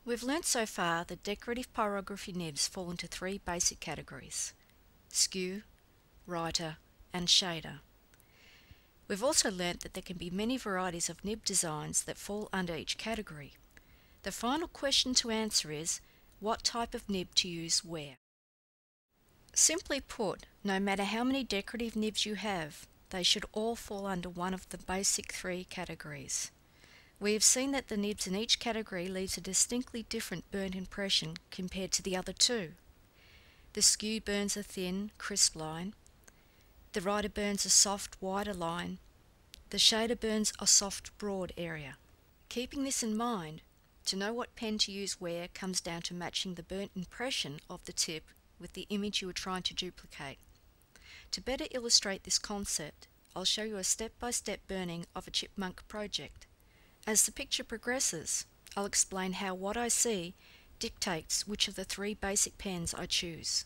We've learnt so far that decorative pyrography nibs fall into three basic categories: skew, writer and shader. We've also learnt that there can be many varieties of nib designs that fall under each category. The final question to answer is, what type of nib to use where? Simply put, no matter how many decorative nibs you have, they should all fall under one of the basic three categories. We have seen that the nibs in each category leaves a distinctly different burnt impression compared to the other two. The skew burns a thin, crisp line. The writer burns a soft, wider line. The shader burns a soft, broad area. Keeping this in mind, to know what pen to use where comes down to matching the burnt impression of the tip with the image you are trying to duplicate. To better illustrate this concept, I'll show you a step-by-step burning of a chipmunk project. As the picture progresses, I'll explain how what I see dictates which of the three basic pens I choose.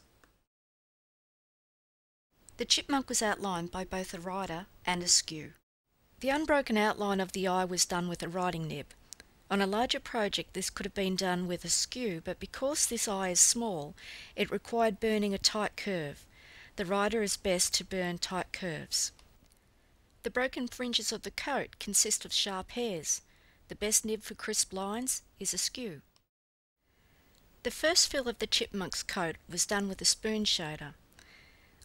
The chipmunk was outlined by both a writer and a skew. The unbroken outline of the eye was done with a writing nib. On a larger project this could have been done with a skew, but because this eye is small, it required burning a tight curve. The writer is best to burn tight curves. The broken fringes of the coat consist of sharp hairs. The best nib for crisp lines is a skew. The first fill of the chipmunk's coat was done with a spoon shader.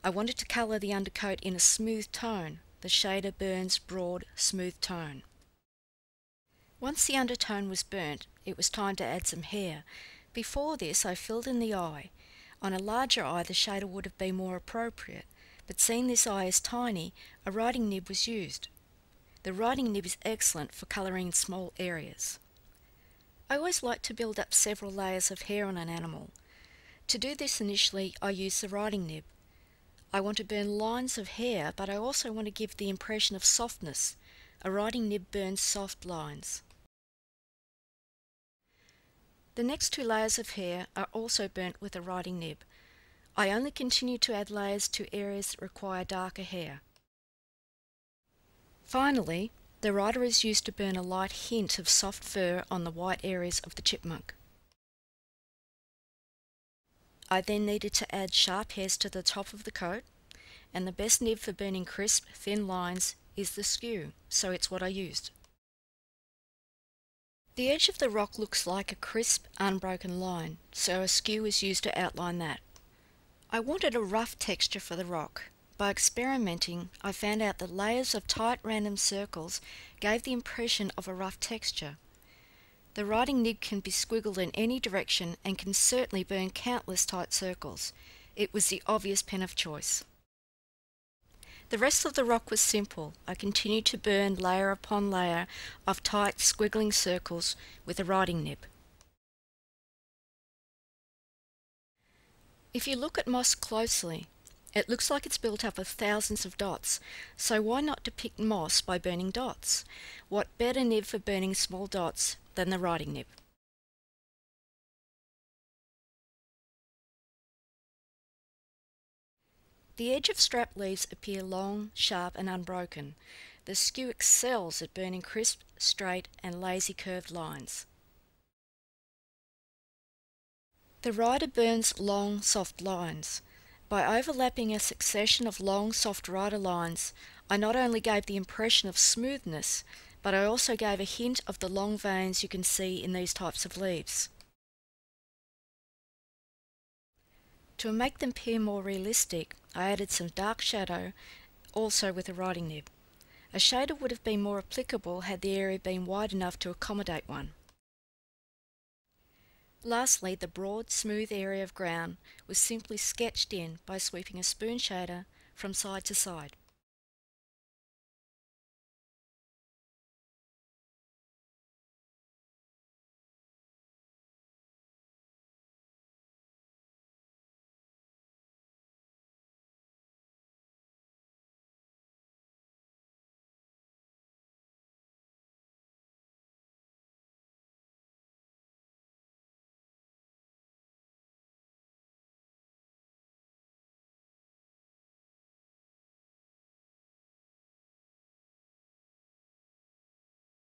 I wanted to colour the undercoat in a smooth tone. The shader burns broad, smooth tone. Once the undertone was burnt, it was time to add some hair. Before this, I filled in the eye. On a larger eye, the shader would have been more appropriate, but seeing this eye is tiny, a writing nib was used. The writing nib is excellent for colouring in small areas. I always like to build up several layers of hair on an animal. To do this initially, I use the writing nib. I want to burn lines of hair, but I also want to give the impression of softness. A writing nib burns soft lines. The next two layers of hair are also burnt with a writing nib. I only continue to add layers to areas that require darker hair. Finally, the writer is used to burn a light hint of soft fur on the white areas of the chipmunk. I then needed to add sharp hairs to the top of the coat, and the best nib for burning crisp, thin lines is the skew, so it's what I used. The edge of the rock looks like a crisp, unbroken line, so a skew is used to outline that. I wanted a rough texture for the rock. By experimenting, I found out that layers of tight random circles gave the impression of a rough texture. The writing nib can be squiggled in any direction and can certainly burn countless tight circles. It was the obvious pen of choice. The rest of the rock was simple. I continued to burn layer upon layer of tight squiggling circles with a writing nib. If you look at moss closely, it looks like it's built up of thousands of dots, so why not depict moss by burning dots? What better nib for burning small dots than the writing nib? The edge of strap leaves appear long, sharp and unbroken. The skew excels at burning crisp, straight and lazy curved lines. The writer burns long, soft lines. By overlapping a succession of long, soft writer lines, I not only gave the impression of smoothness, but I also gave a hint of the long veins you can see in these types of leaves. To make them appear more realistic, I added some dark shadow, also with a writing nib. A shader would have been more applicable had the area been wide enough to accommodate one. Lastly, the broad, smooth area of ground was simply sketched in by sweeping a spoon shader from side to side.